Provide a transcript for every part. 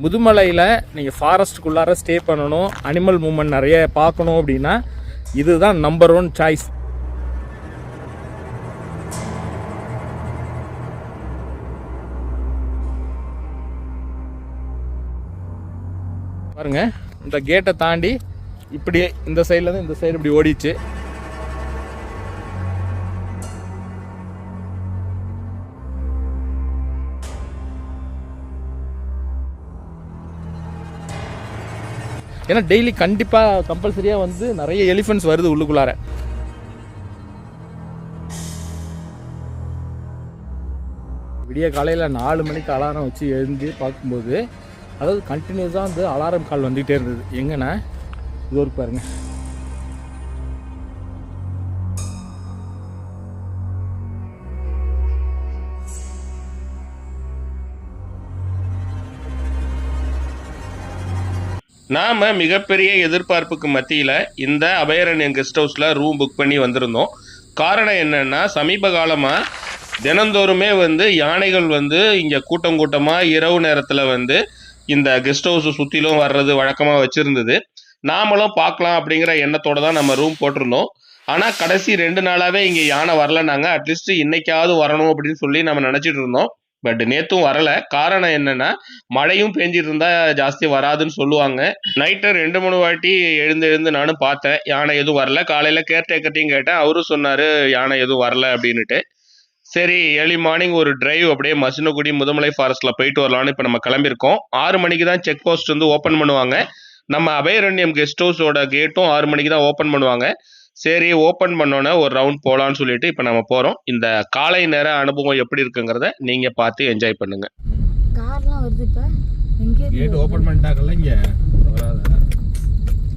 முதுமலையில் நீங்கள் ஃபாரஸ்ட்டுக்குள்ளார ஸ்டே பண்ணணும், animal moment நிறைய பார்க்கணும் அப்படின்னா இதுதான் நம்பர் 1 சாய்ஸ். பாருங்க, இந்த கேட்டை தாண்டி இப்படி இந்த சைட்லேருந்து இந்த சைடு இப்படி ஓடிச்சு. ஏன்னா டெய்லி கண்டிப்பாக கம்பல்சரியாக வந்து நிறைய எலிஃபென்ட்ஸ் வருது உள்ளுக்குள்ளார. விடிய காலையில் 4 மணிக்கு அலாரம் வச்சு எழுந்து பார்க்கும்போது, அதாவது கண்டினியூஸாக வந்து அலாரம் கால் வந்துகிட்டே இருந்தது. எங்கன்னா இது ஒரு பாருங்க, நாம மிகப்பெரிய எதிர்பார்ப்புக்கு மத்தியில் இந்த அபயாரண்யம் கெஸ்ட் ஹவுஸில் ரூம் புக் பண்ணி வந்திருந்தோம். காரணம் என்னன்னா, சமீப காலமாக தினந்தோறுமே வந்து யானைகள் வந்து இங்கே கூட்டம் கூட்டமாக இரவு நேரத்தில் வந்து இந்த கெஸ்ட் ஹவுஸை சுற்றிலும் வர்றது வழக்கமாக வச்சுருந்தது. நாமளும் பார்க்கலாம் அப்படிங்கிற எண்ணத்தோடு தான் நம்ம ரூம் போட்டிருந்தோம். ஆனால் கடைசி 2 நாளாகவே இங்கே யானை வரலன்னாங்க. அட்லீஸ்ட் இன்னைக்காவது வரணும் அப்படின்னு சொல்லி நம்ம நினச்சிட்டு இருந்தோம். பட் நேற்றும் வரல. காரணம் என்னன்னா, மழையும் பெஞ்சிட்டு இருந்தா ஜாஸ்தி வராதுன்னு சொல்லுவாங்க. நைட்டு 2-3 வாட்டி எழுந்து நானும் பார்த்தேன், யானை எதுவும் வரல. காலையில் கேர்டேக்கர்ட்டையும் கேட்டேன், அவரும் சொன்னார் யானை எதுவும் வரல அப்படின்னுட்டு. சரி, ஏர்லி மார்னிங் ஒரு டிரைவ் அப்படியே மசினகுடி முதுமலை ஃபாரஸ்ட்டில் போயிட்டு வரலான்னு இப்போ நம்ம கிளம்பியிருக்கோம். 6 மணிக்கு தான் செக் போஸ்ட் வந்து ஓப்பன் பண்ணுவாங்க. நம்ம அபயாரண்யம் கெஸ்ட் ஹவுஸோட கேட்டும் 6 மணிக்கு தான் ஓப்பன் பண்ணுவாங்க. சரி, ஓப்பன் பண்ணோன்னே ஒரு ரவுண்ட் போகலான்னு சொல்லிட்டு இப்போ நம்ம போகிறோம். இந்த காலை நேர அனுபவம் எப்படி இருக்குங்கிறத நீங்கள் பார்த்து என்ஜாய் பண்ணுங்க. கார்லாம் வருது. இப்போ எங்கே கேட் ஓப்பன் பண்ணிட்டாங்கல்ல, இங்கே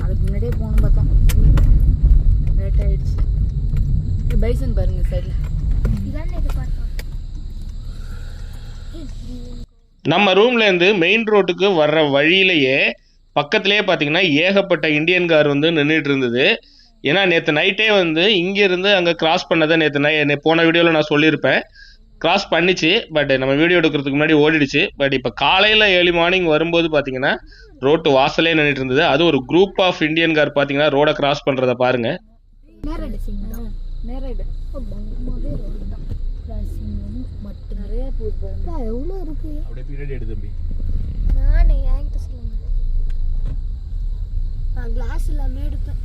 அதுக்கு முன்னாடியே போகணும் பார்த்தோம், லேட் ஆகிடுச்சு. பைசன் பாருங்க சைடில். நம்ம ரூம்லேருந்து மெயின் ரோட்டுக்கு வர்ற வழியிலேயே பக்கத்துலேயே பார்த்தீங்கன்னா ஏகப்பட்ட இந்தியன் கார் வந்து நின்றுட்டு இருந்தது. ஏன்னா நேற்று நைட்டே வந்து இங்கேருந்து அங்கே கிராஸ் பண்ணதை நேற்று போன வீடியோவில் நான் சொல்லியிருப்பேன். கிராஸ் பண்ணிச்சு, பட் நம்ம வீடியோ எடுக்கிறதுக்கு முன்னாடி ஓடிடுச்சு. பட் இப்போ காலையில் ஏர்லி மார்னிங் வரும்போது பார்த்தீங்கன்னா ரோட்டு வாசலே நின்றுட்டு இருந்தது. அது ஒரு குரூப் ஆஃப் இந்தியன் கார் பார்த்தீங்கன்னா ரோடை கிராஸ் பண்ணுறதை பாருங்க. கிளாஸ் எல்லாமே எடுப்பேன்.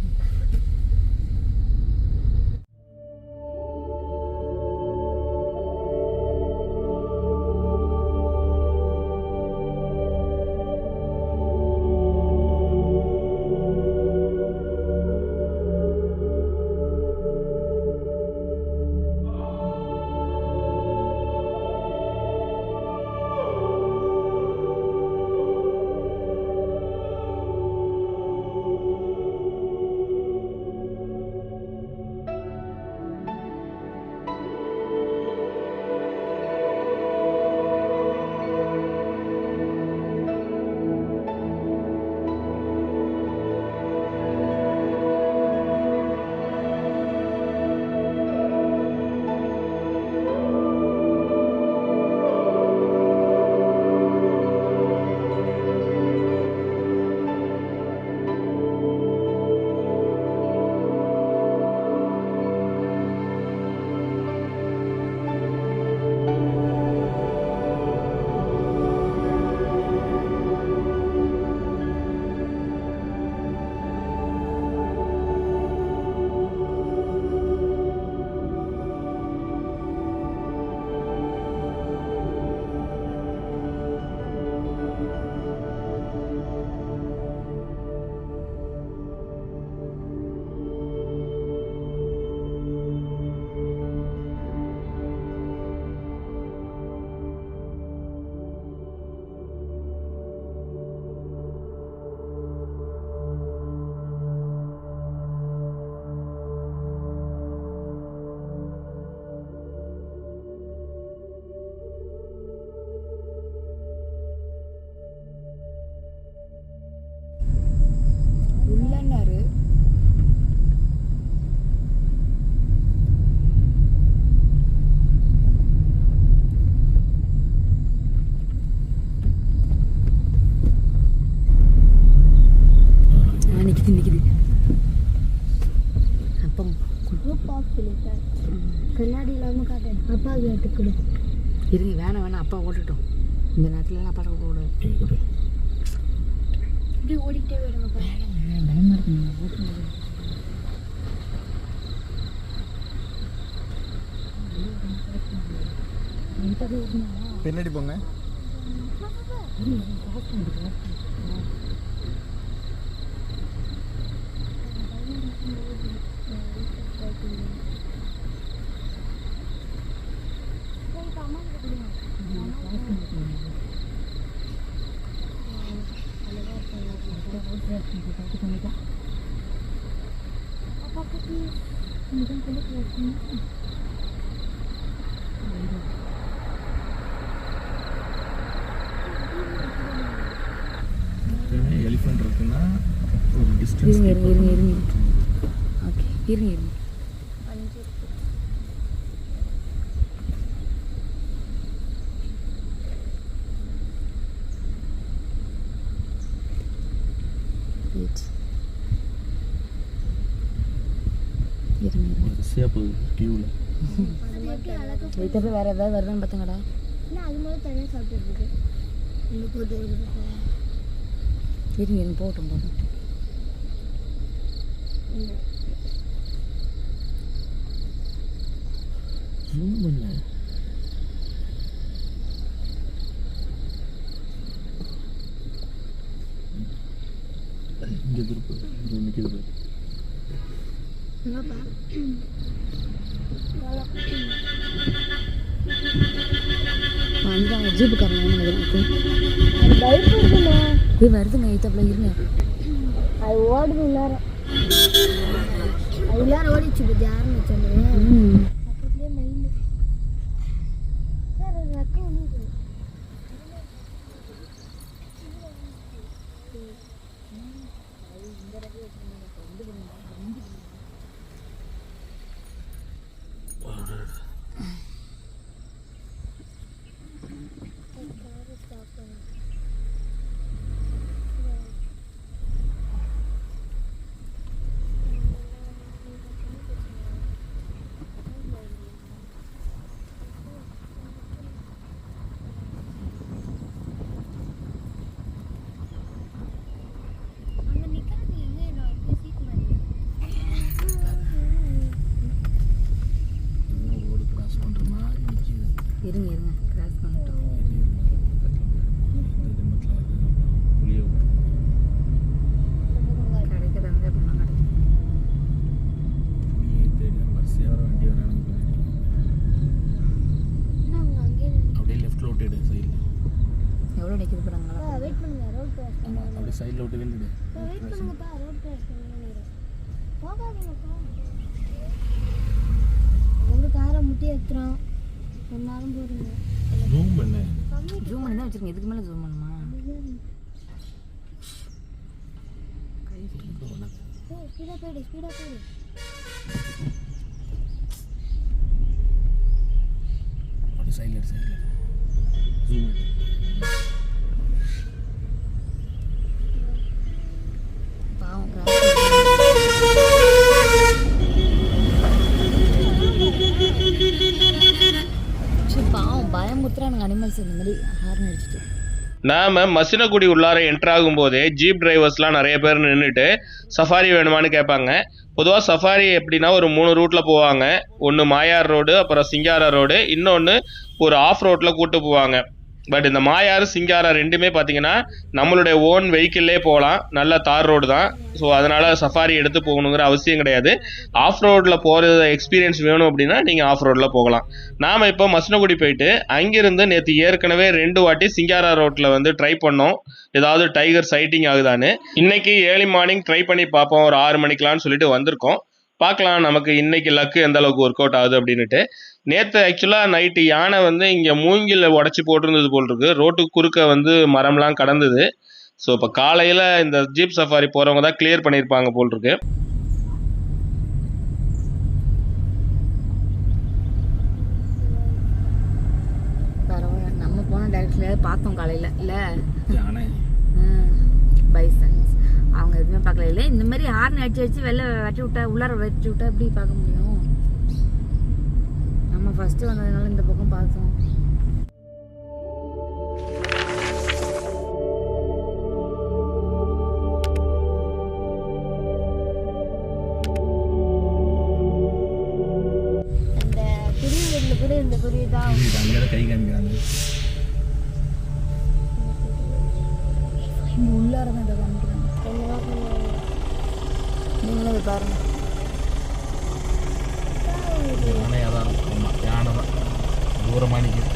இருங்க, வேணாம் அப்பா ஓட்டட்டும். இந்த நேரத்துலலாம் அப்பா ஓடாது. இப்படி ஓடிக்கிட்டே போயிடுங்கப்பா. பயமா இருக்குங்க. பின்னாடி போங்க. எலிஃபண்ட் இருக்குன்னா ஒரு டிஸ்டன்ஸ். இருங்க. ஓகே, இருங்க. வேற ஏதாவது வருதான்னு பார்த்துங்கடா. அது மாதிரி தனியாக சாப்பிட்டு இருங்க போட்டும். இங்கே திருப்பு, இங்கே நிற்கிறது. ஜீப்புக்காரங்க வருதுங்க. இத்தப்பல இருங்க. அது ஓடுது உள்ளார. அது உள்ளார ஓடிச்சு. இப்போ யாருன்னு சொல்லுவேன். பக்கத்துலேயே மெயின் சார் அது ரக்கம் ஒன்று. இருங்க கிராஸ் பண்ணிட்டோம். கிடைக்கிறது அப்படின்னா அப்படியே லெஃப்ட்ல விட்டுடு. சைடில் எவ்வளோ நிற்கிது போகிறாங்களா? வெயிட் பண்ணுங்க. ரோட் கிராஸ் பண்ணுங்க. அப்படியே சைடில் விட்டு விழுந்துடு. வெயிட் பண்ணுங்கப்பா. ரோட் கிராஸ் பண்ணுங்க. போகாதீங்கப்பா. ஒரு காரை முட்டி ஏற்றுறோம். ஒன்றாலும் போகிறீங்க. ஜூம் பண்ண தான் வச்சுருங்க. இதுக்கு மேலே ஜூம் பண்ணுமா? ஸ்பீடாக போயிடு. அப்படி சைடில் ஜூம் பாவம் பாவம் பயமுறுத்துறானுங்க அனிமல்ஸ். இந்த மாதிரி ஹார்ன் அடிச்சுட்டு நாம மசினகுடி உள்ளார என்டர் ஆகும்போதே ஜீப் டிரைவர்ஸ்லாம் நிறைய பேர் நின்றுட்டு சஃபாரி வேணுமான்னு கேட்பாங்க. பொதுவாக சஃபாரி எப்படின்னா ஒரு 3 ரூட்டில் போவாங்க. ஒன்று மாயார் ரோடு, அப்புறம் சிங்காரா ரோடு, இன்னொன்று ஒரு ஆஃப் ரோட்டில் கூட்டு போவாங்க. பட் இந்த மாயாறு சிங்காரா ரெண்டுமே பார்த்தீங்கன்னா நம்மளுடைய ஓன் வெஹிக்கிள்லே போகலாம். நல்ல தார் ரோடு தான். ஸோ அதனால் சஃபாரி எடுத்து போகணுங்கிற அவசியம் கிடையாது. ஆஃப் ரோடில் போகிற எக்ஸ்பீரியன்ஸ் வேணும் அப்படின்னா நீங்கள் ஆஃப் ரோடில் போகலாம். நாம் இப்போ மசனகுடி போயிட்டு அங்கிருந்து நேற்று ஏற்கனவே 2 வாட்டி சிங்காரா ரோட்டில் வந்து ட்ரை பண்ணோம், ஏதாவது டைகர் சைட்டிங் ஆகுதான்னு. இன்னைக்கு ஏர்லி மார்னிங் ட்ரை பண்ணி பார்ப்போம், ஒரு 6 மணிக்கலான்னு சொல்லிட்டு வந்திருக்கோம். பார்க்கலாம் நமக்கு இன்னைக்கு லக்கு எந்த அளவுக்கு ஒர்க் அவுட் ஆகுது அப்படின்னுட்டு. நேற்று ஆக்சுவலாக நைட்டு யானை வந்து இங்கே மூங்கில் உடச்சி போட்டிருந்தது போல் இருக்கு. ரோட்டுக்கு குறுக்க வந்து மரம்லாம் கடந்தது. ஸோ இப்போ காலையில் இந்த ஜீப் சஃபாரி போகிறவங்க தான் கிளியர் பண்ணியிருப்பாங்க போல் இருக்கு. பரவாயில்ல, நம்ம போன டைரக்ஷன்ல பார்த்தோம் காலையில். இல்லை யானை பைசன்ஸ் அவங்க எதுவுமே பார்க்கல. இல்லை இந்த மாதிரி ஹார்ன் அடிச்சு வெளில வெட்டி விட்டா, உள்ளார வெட்டி விட்டா எப்படி பார்க்க முடியும்? நம்ம நம்ம ஃபஸ்ட்டு வந்ததுனால இந்த பக்கம் பார்த்தோம். அந்த குருவி கூட இந்த குருவி தான் அங்கே கை காமிக்கிறாங்க. உள்ளார தான் இதை காமிக்கிறாங்க. நீங்களும் பாருங்க. யானையாக தான் இருக்கும். ஆமாம், யானை தான் தூரமாக நிற்குது.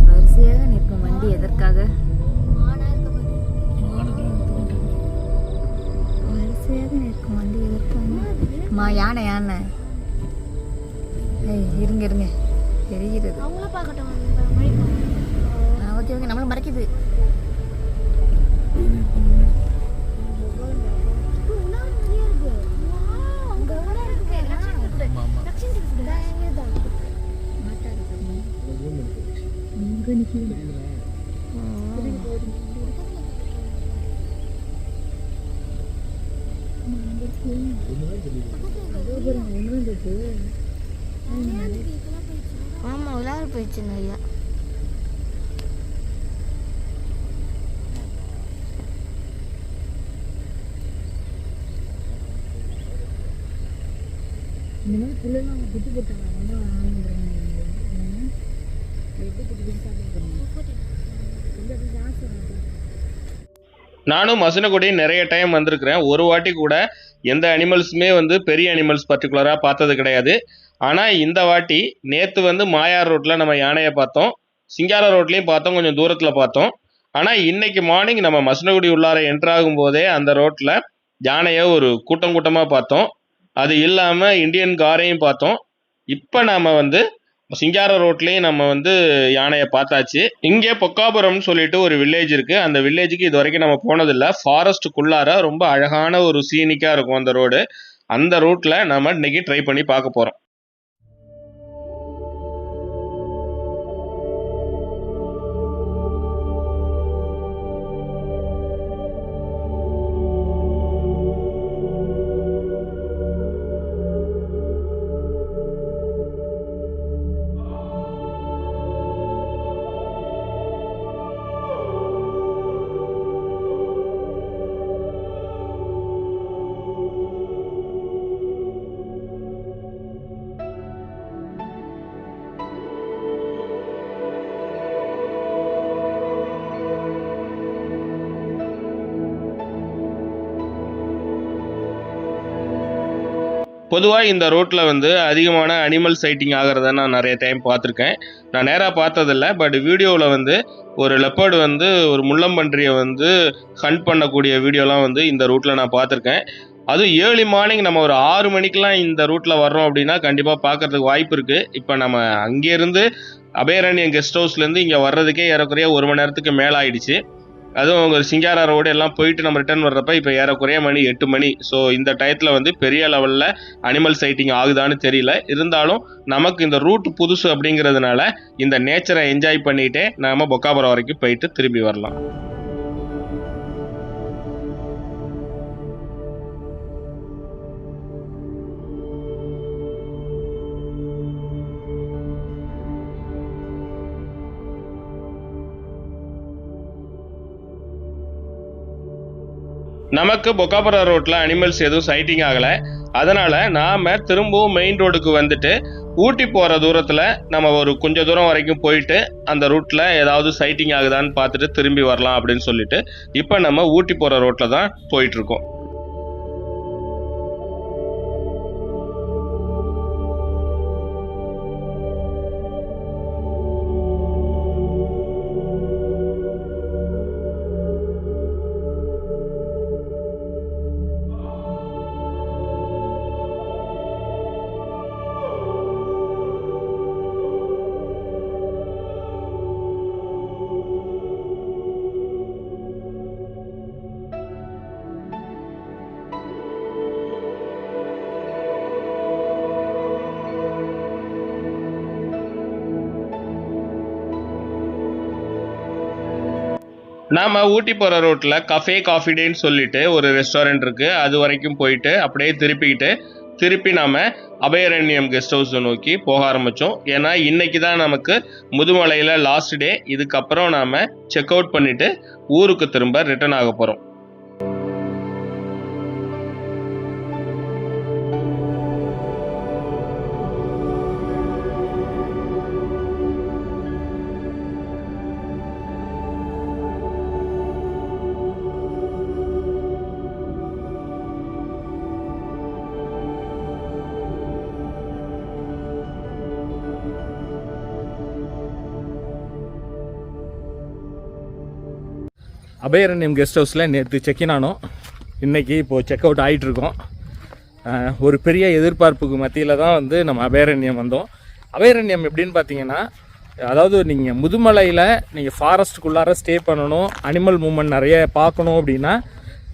வரிசையாக நிற்கும் வண்டி எதற்காக? வரிசையாக நிற்கும் வண்டி எதற்காக? யானை யானை. இருங்க இருங்க, தெரிகிறது. அவங்கள பார்க்கட்டும். ஓகே ஓகே, நம்மளுக்கு மறைக்குது. ஆமா விளையாட போயிடுச்சு நிறையா. இந்த மாதிரி பிள்ளைலாம் குட்டி போட்டாங்க. நானும் மசனகுடி நிறைய டைம் வந்திருக்கிறேன். ஒரு வாட்டி கூட எந்த அனிமல்ஸுமே வந்து பெரிய அனிமல்ஸ் பர்டிகுலராக பார்த்தது கிடையாது. ஆனால் இந்த வாட்டி நேற்று வந்து மாயார் ரோட்டில் நம்ம யானையை பார்த்தோம், சிங்காரா ரோட்லேயும் பார்த்தோம், கொஞ்சம் தூரத்தில் பார்த்தோம். ஆனால் இன்னைக்கு மார்னிங் நம்ம மசனகுடி உள்ளார என்ட்ராகும் போதே அந்த ரோட்டில் யானையை ஒரு கூட்டம் கூட்டமாக பார்த்தோம். அது இல்லாமல் இந்தியன் காரையும் பார்த்தோம். இப்போ நாம் வந்து சிங்காரா ரோட்லேயும் நம்ம வந்து யானையை பார்த்தாச்சு. இங்கே பொக்காபுரம்னு சொல்லிட்டு ஒரு வில்லேஜ் இருக்குது. அந்த வில்லேஜுக்கு இது வரைக்கும் நம்ம போனதில்லை. ஃபாரஸ்ட்டுக்குள்ளார ரொம்ப அழகான ஒரு சீனிக்காக இருக்கும் அந்த ரோடு. அந்த ரூட்டில் நம்ம இன்னைக்கு ட்ரை பண்ணி பார்க்க போகிறோம். பொதுவாக இந்த ரோட்டில் வந்து அதிகமான அனிமல் சைட்டிங் ஆகிறத நான் நிறைய டைம் பார்த்துருக்கேன். நான் நேராக பார்த்ததில்ல, பட் வீடியோவில் வந்து ஒரு லெப்பர்டு வந்து ஒரு முள்ளம்பன்றியை வந்து ஹண்ட் பண்ணக்கூடிய வீடியோலாம் வந்து இந்த ரூட்டில் நான் பார்த்துருக்கேன். அதுவும் ஏர்லி மார்னிங் நம்ம ஒரு 6 மணிக்கெலாம் இந்த ரூட்டில் வர்றோம் அப்படின்னா கண்டிப்பாக பார்க்கறதுக்கு வாய்ப்பு இருக்குது. இப்போ நம்ம அங்கேருந்து அபயாரண்யம் கெஸ்ட் ஹவுஸ்லேருந்து இங்கே வர்றதுக்கே ஏறக்குறைய 1 மணி நேரத்துக்கு மேலே ஆயிடுச்சு. அதுவும் உங்கள் சிங்காரா ரோடு எல்லாம் போயிட்டு நம்ம ரிட்டர்ன் வர்றப்ப இப்போ ஏறக்குறைய மணி 8 மணி. ஸோ இந்த டயத்தில் வந்து பெரிய லெவலில் அனிமல் சைட்டிங் ஆகுதான்னு தெரியல. இருந்தாலும் நமக்கு இந்த ரூட் புதுசு அப்படிங்கிறதுனால இந்த நேச்சரை என்ஜாய் பண்ணிகிட்டே நாம் பொக்காபுரம் வரைக்கும் போயிட்டு திரும்பி வரலாம். நமக்கு பொக்காபுரம் ரோட்டில் அனிமல்ஸ் எதுவும் சைட்டிங் ஆகலை. அதனால் நாம் திரும்பவும் மெயின் ரோடுக்கு வந்துட்டு ஊட்டி போகிற தூரத்தில் நம்ம ஒரு கொஞ்சம் தூரம் வரைக்கும் போயிட்டு அந்த ரூட்டில் ஏதாவது சைட்டிங் ஆகுதான்னு பார்த்துட்டு திரும்பி வரலாம் அப்படின்னு சொல்லிட்டு இப்போ நம்ம ஊட்டி போகிற ரோட்டில் தான் போயிட்டுருக்கோம். நாம் ஊட்டி போகிற ரோட்டில் கஃபே காஃபி டேன்னு சொல்லிட்டு ஒரு ரெஸ்டாரண்ட் இருக்குது. அது வரைக்கும் போயிட்டு அப்படியே திருப்பி நாம் அபயாரண்யம் கெஸ்ட் ஹவுஸை நோக்கி போக ஆரம்பித்தோம். ஏன்னா இன்றைக்கி தான் நமக்கு முதுமலையில் லாஸ்ட் டே. இதுக்கப்புறம் நாம் செக் அவுட் பண்ணிவிட்டு ஊருக்கு திரும்ப ரிட்டர்ன் ஆக போகிறோம். அபயாரண்யம் கெஸ்ட் ஹவுஸில் நேற்று செக்இன் ஆனோம். இன்றைக்கி இப்போது செக் அவுட் ஆகிட்டுருக்கோம். ஒரு பெரிய எதிர்பார்ப்புக்கு மத்தியில் தான் வந்து நம்ம அபயாரண்யம் வந்தோம். அபயாரண்யம் எப்படின்னு பார்த்தீங்கன்னா, அதாவது நீங்கள் முதுமலையில் நீங்கள் ஃபாரஸ்ட்டுக்குள்ளார ஸ்டே பண்ணணும், அனிமல் மூமெண்ட் நிறைய பார்க்கணும் அப்படின்னா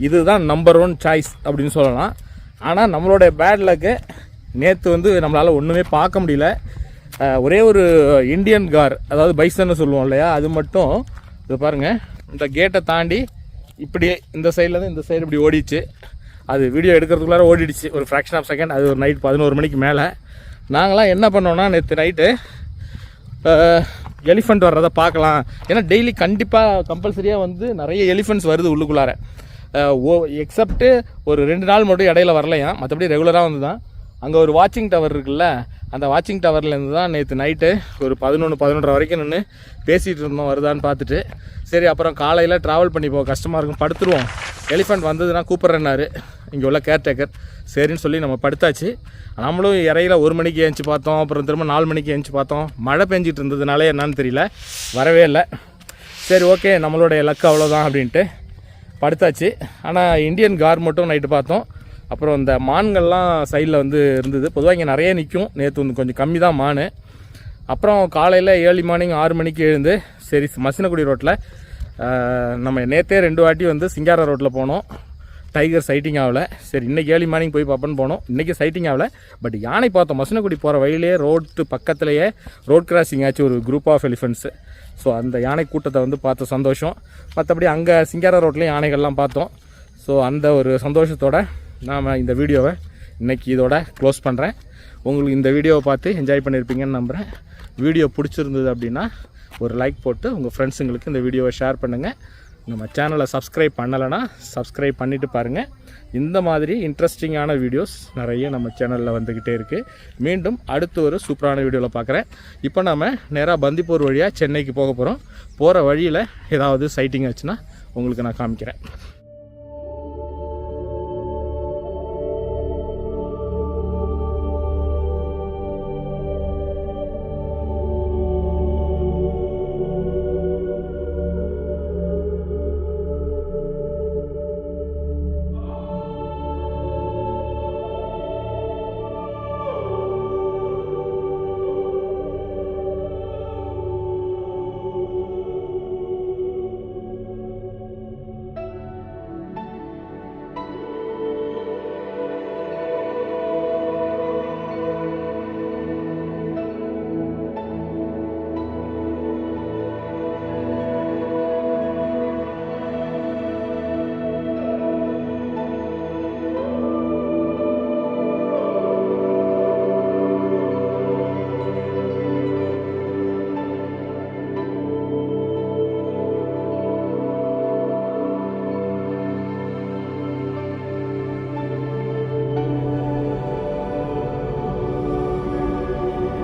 இதுதான் நம்பர் 1 சாய்ஸ் அப்படின்னு சொல்லலாம். ஆனால் நம்மளோட பேட் லக்கு நேற்று வந்து நம்மளால் ஒன்றுமே பார்க்க முடியல. ஒரே ஒரு இந்தியன் கார், அதாவது பைசன்னு சொல்லுவோம் இல்லையா, அது மட்டும் இது பாருங்கள், இந்த கேட்டை தாண்டி இப்படி இந்த சைட்லேருந்து இந்த சைடு இப்படி ஓடிச்சு. அது வீடியோ எடுக்கிறதுக்குள்ளார ஓடிடுச்சு ஒரு ஃப்ராக்ஷன் ஆஃப் செகண்ட். அது ஒரு நைட் 11 மணிக்கு மேலே. நாங்களாம் என்ன பண்ணோன்னா, நேற்று நைட்டு எலிஃபண்ட் வர்றதை பார்க்கலாம். ஏன்னா டெய்லி கண்டிப்பாக கம்பல்சரியாக வந்து நிறைய எலிஃபண்ட்ஸ் வருது உள்ளுக்குள்ளார. எக்ஸப்ட்டு ஒரு 2 நாள் மட்டும் இடையில வரலையா, மற்றபடி ரெகுலராக வந்து தான். அங்கே ஒரு வாட்சிங் டவர் இருக்குல்ல, அந்த வாட்சிங் டவர்லேருந்து தான் நேற்று நைட்டு ஒரு 11-11:30 வரைக்கும் நின்று பேசிகிட்டு இருந்தோம் வருதான்னு பார்த்துட்டு. சரி, அப்புறம் காலையில் ட்ராவல் பண்ணி போக கஷ்டமாக இருக்கும், படுத்துருவோம், எலிஃபண்ட் வந்ததுன்னா கூப்பிட்றேன்னாரு இங்கே உள்ள கேர்டேக்கர். சரின்னு சொல்லி நம்ம படுத்தாச்சு. நம்மளும் இறையில 1 மணிக்கு எழுந்துச்சி பார்த்தோம், அப்புறம் திரும்ப 4 மணிக்கு எழுந்துச்சி பார்த்தோம். மழை பெஞ்சிட்டு இருந்ததுனாலே என்னன்னு தெரியல, வரவே இல்லை. சரி, ஓகே, நம்மளுடைய லக்கு அவ்வளோதான் அப்படின்ட்டு படுத்தாச்சு. ஆனால் இந்தியன் கார் மட்டும் நைட்டு பார்த்தோம். அப்புறம் இந்த மான்கள்லாம் சைடில் வந்து இருந்தது. பொதுவாக இங்கே நிறைய நிற்கும், நேற்று வந்து கொஞ்சம் கம்மி தான் மான். அப்புறம் காலையில் ஏர்லி மார்னிங் 6 மணிக்கு எழுந்து, சரி மசினகுடி ரோட்டில் நம்ம நேற்றே 2 வாட்டி வந்து சிங்காரா ரோட்டில் போனோம், டைகர் சைட்டிங் ஆகலை. சரி, இன்றைக்கி ஏர்லி மார்னிங் போய் பார்ப்போன்னு போனோம், இன்றைக்கி சைட்டிங் ஆகலை. பட் யானை பார்த்தோம். மசினகுடி போகிற வழியிலே ரோட்டு பக்கத்துலேயே ரோட் கிராசிங் ஆச்சு ஒரு குரூப் ஆஃப் எலிஃபெண்ட்ஸு. ஸோ அந்த யானை கூட்டத்தை வந்து பார்த்த சந்தோஷம். மற்றபடி அங்கே சிங்காரா ரோட்லேயும் யானைகள்லாம் பார்த்தோம். ஸோ அந்த ஒரு சந்தோஷத்தோடு நாம் இந்த வீடியோவை இன்றைக்கி இதோட க்ளோஸ் பண்ணுறேன். உங்களுக்கு இந்த வீடியோவை பார்த்து என்ஜாய் பண்ணியிருப்பீங்கன்னு நம்புகிறேன். வீடியோ பிடிச்சிருந்தது அப்படின்னா ஒரு லைக் போட்டு உங்கள் ஃப்ரெண்ட்ஸுங்களுக்கு இந்த வீடியோவை ஷேர் பண்ணுங்கள். நம்ம சேனலை சப்ஸ்கிரைப் பண்ணலைன்னா சப்ஸ்கிரைப் பண்ணிவிட்டு பாருங்கள். இந்த மாதிரி இன்ட்ரெஸ்டிங்கான வீடியோஸ் நிறைய நம்ம சேனலில் வந்துக்கிட்டே இருக்குது. மீண்டும் அடுத்து ஒரு சூப்பரான வீடியோவில் பார்க்குறேன். இப்போ நம்ம நேராக பந்திப்பூர் வழியாக சென்னைக்கு போக போகிறோம். போகிற வழியில் ஏதாவது சைட்டிங் ஆச்சுன்னா உங்களுக்கு நான் காமிக்கிறேன்.